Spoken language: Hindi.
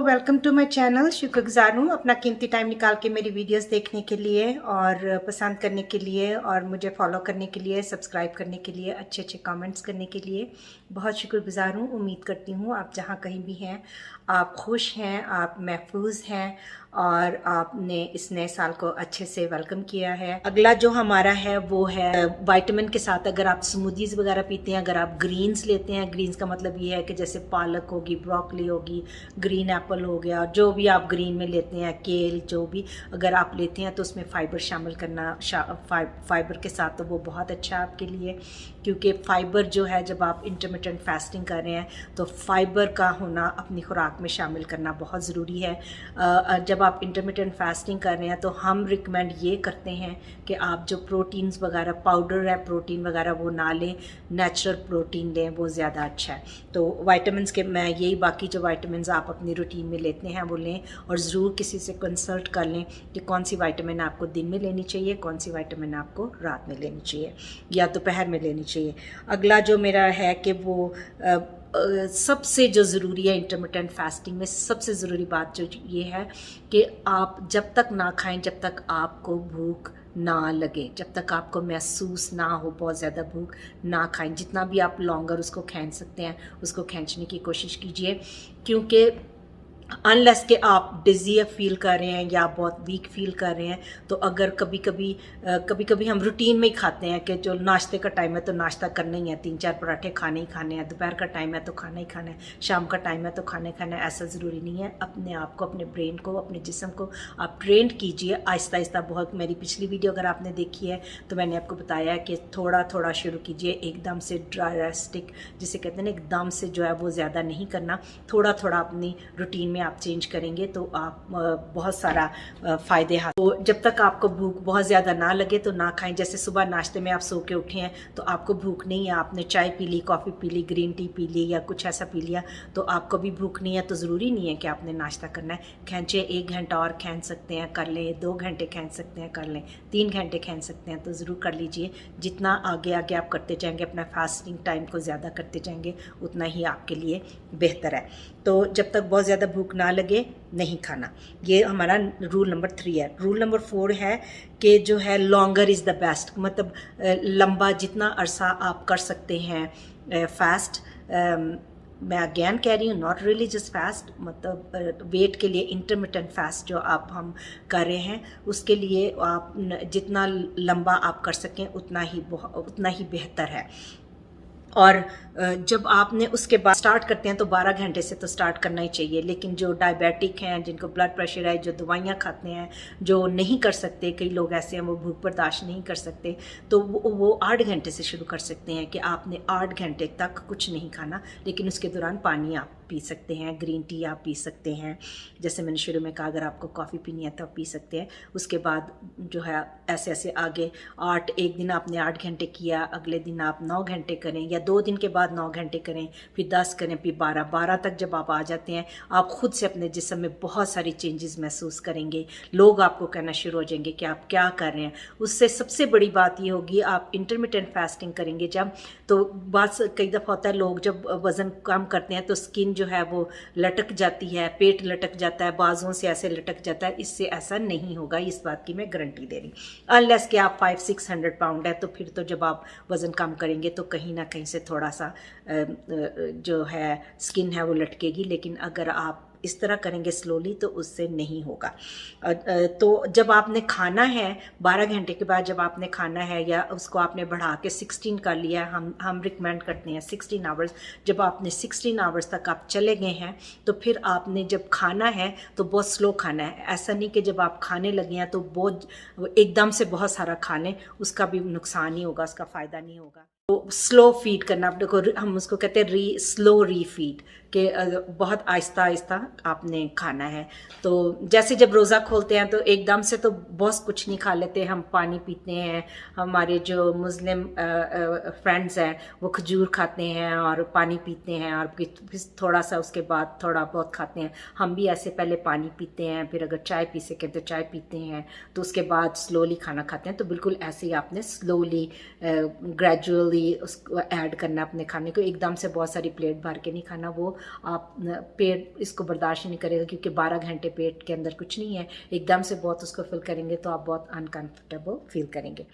Welcome to my channel. शुक्रगुजार हूँ अपना कीमती टाइम निकाल के मेरी वीडियोस देखने के लिए और पसंद करने के लिए और मुझे फॉलो करने के लिए, सब्सक्राइब करने के लिए, अच्छे अच्छे कमेंट्स करने के लिए बहुत शुक्रगुजार हूँ। उम्मीद करती हूँ आप जहाँ कहीं भी हैं आप खुश हैं, आप महफूज हैं और आपने इस नए साल को अच्छे से वेलकम किया है। अगला जो हमारा है वो है विटामिन के साथ अगर आप स्मूदीज़ वगैरह पीते हैं, अगर आप ग्रीन्स लेते हैं, ग्रीन्स का मतलब ये है कि जैसे पालक होगी, ब्रोकली होगी, ग्रीन एप्पल हो गया, जो भी आप ग्रीन में लेते हैं, केल जो भी अगर आप लेते हैं तो उसमें फ़ाइबर शामिल करना, फ़ाइबर के साथ तो वो बहुत अच्छा है आपके लिए, क्योंकि फ़ाइबर जो है जब आप इंटरमिटेंट फास्टिंग कर रहे हैं तो फ़ाइबर का होना अपनी खुराक में शामिल करना बहुत ज़रूरी है। जब आप इंटरमिटेंट फास्टिंग कर रहे हैं तो हम रिकमेंड ये करते हैं कि आप जो प्रोटीन्स वगैरह पाउडर है, प्रोटीन वगैरह वो ना लें, नेचुरल प्रोटीन लें, वो ज़्यादा अच्छा है। तो विटामिन्स के मैं यही बाकी जो विटामिन्स आप अपनी रूटीन में लेते हैं वो लें और ज़रूर किसी से कंसल्ट कर लें कि कौन सी विटामिन आपको दिन में लेनी चाहिए, कौन सी विटामिन आपको रात में लेनी चाहिए या दोपहर में लेनी चाहिए। अगला जो मेरा है कि वो सबसे जो ज़रूरी है इंटरमिटेंट फास्टिंग में, सबसे ज़रूरी बात जो ये है कि आप जब तक ना खाएं जब तक आपको भूख ना लगे, जब तक आपको महसूस ना हो बहुत ज़्यादा भूख, ना खाएं। जितना भी आप लॉन्गर उसको खींच सकते हैं उसको खींचने की कोशिश कीजिए, क्योंकि अनलेस के आप डिज़ी फील कर रहे हैं या बहुत वीक फील कर रहे हैं तो अगर कभी कभी हम रूटीन में ही खाते हैं कि जो नाश्ते का टाइम है तो नाश्ता करना ही है, 3-4 पराठे खाने ही खाने हैं, दोपहर का टाइम है तो खाना ही खाना है, शाम का टाइम है तो खाना खाना है, ऐसा ज़रूरी नहीं है। अपने आप को, अपने ब्रेन को, अपने जिस्म को आप ट्रेंड कीजिए आहिस्ता आहिस्ता। बहुत मेरी पिछली वीडियो अगर आपने देखी है तो मैंने आपको बताया है कि थोड़ा थोड़ा शुरू कीजिए, एकदम से ड्रास्टिक जिसे कहते हैं ना एकदम से जो है वो ज़्यादा नहीं करना, थोड़ा थोड़ा अपनी रूटीन में आप चेंज करेंगे तो आप बहुत सारा फ़ायदे हासिल। तो जब तक आपको भूख बहुत ज़्यादा ना लगे तो ना खाएं। जैसे सुबह नाश्ते में आप सो के उठे हैं तो आपको भूख नहीं है, आपने चाय पी ली, कॉफ़ी पी ली, ग्रीन टी पी ली या कुछ ऐसा पी लिया तो आपको भी भूख नहीं है, तो ज़रूरी नहीं है कि आपने नाश्ता करना है। खींचे 1 घंटा और खींच सकते हैं कर लें, 2 घंटे खींच सकते हैं कर लें, 3 घंटे खींच सकते हैं तो ज़रूर कर लीजिए। जितना आगे आगे आप करते जाएंगे, अपना फास्टिंग टाइम को ज़्यादा करते जाएंगे, उतना ही आपके लिए बेहतर है। तो जब तक बहुत ज़्यादा भूख ना लगे नहीं खाना, ये हमारा रूल नंबर 3 है। रूल नंबर 4 है कि जो है लॉन्गर इज़ द बेस्ट, मतलब लंबा जितना अरसा आप कर सकते हैं फास्ट। मैं अगेन कह रही हूँ नॉट रिलीजियस फास्ट, मतलब वेट के लिए इंटरमिटेंट फास्ट जो हम कर रहे हैं उसके लिए आप जितना लंबा आप कर सकें उतना ही बेहतर है। और जब आपने उसके बाद स्टार्ट करते हैं तो 12 घंटे से तो स्टार्ट करना ही चाहिए, लेकिन जो डायबिटिक हैं, जिनको ब्लड प्रेशर है, जो दवाइयाँ खाते हैं, जो नहीं कर सकते, कई लोग ऐसे हैं वो भूख बर्दाश्त नहीं कर सकते, तो वो 8 घंटे से शुरू कर सकते हैं कि आपने 8 घंटे तक कुछ नहीं खाना, लेकिन उसके दौरान पानी आप पी सकते हैं, ग्रीन टी आप पी सकते हैं। जैसे मैंने शुरू में कहा अगर आपको कॉफ़ी पीनी है तो आप पी सकते हैं। उसके बाद जो है ऐसे ऐसे आगे एक दिन आपने 8 घंटे किया, अगले दिन आप 9 घंटे करें या 2 दिन के बाद 9 घंटे करें, फिर 10 करें, फिर 12 तक जब आप आ जाते हैं आप खुद से अपने जिस्म में बहुत सारी चेंजेस महसूस करेंगे। लोग आपको कहना शुरू हो जाएंगे कि आप क्या कर रहे हैं। उससे सबसे बड़ी बात ये होगी आप इंटरमिटेंट फास्टिंग करेंगे जब, तो बात कई दफ़ा होता है लोग जब वज़न कम करते हैं तो स्किन जो है वो लटक जाती है, पेट लटक जाता है, बाजुओं से ऐसे लटक जाता है। इससे ऐसा नहीं होगा, इस बात की मैं गारंटी दे रही। अनलेस कि आप 500-600 पाउंड है तो फिर तो जब आप वज़न कम करेंगे तो कहीं ना कहीं से थोड़ा सा जो है स्किन है वो लटकेगी, लेकिन अगर आप इस तरह करेंगे स्लोली तो उससे नहीं होगा। तो जब आपने खाना है 12 घंटे के बाद जब आपने खाना है या उसको आपने बढ़ा के 16 कर लिया, हम रिकमेंड करते हैं 16 आवर्स। जब आपने 16 आवर्स तक आप चले गए हैं तो फिर आपने जब खाना है तो बहुत स्लो खाना है। ऐसा नहीं कि जब आप खाने लगे हैं तो बहुत एकदम से बहुत सारा खा लें, उसका भी नुकसान ही होगा, उसका फ़ायदा नहीं होगा। तो स्लो फीड करना, आप देखो हम उसको कहते हैं स्लो रीफीड, कि बहुत आहिस्ता आहिस्ता आपने खाना है। तो जैसे जब रोज़ा खोलते हैं तो एकदम से तो बहुत कुछ नहीं खा लेते, हम पानी पीते हैं, हमारे जो मुस्लिम फ्रेंड्स हैं वो खजूर खाते हैं और पानी पीते हैं और फिर थोड़ा सा उसके बाद थोड़ा बहुत खाते हैं। हम भी ऐसे पहले पानी पीते हैं, फिर अगर चाय पी सकें तो चाय पीते हैं, तो उसके बाद स्लोली खाना खाते हैं। तो बिल्कुल ऐसे ही आपने स्लोली ग्रेजुअल ग्रेजुअली उसको ऐड करना अपने खाने को। एकदम से बहुत सारी प्लेट भर के नहीं खाना, वो आप पेट इसको बर्दाश्त नहीं करेगा, क्योंकि 12 घंटे पेट के अंदर कुछ नहीं है। एकदम से बहुत उसको फिल करेंगे तो आप बहुत अनकंफर्टेबल फील करेंगे।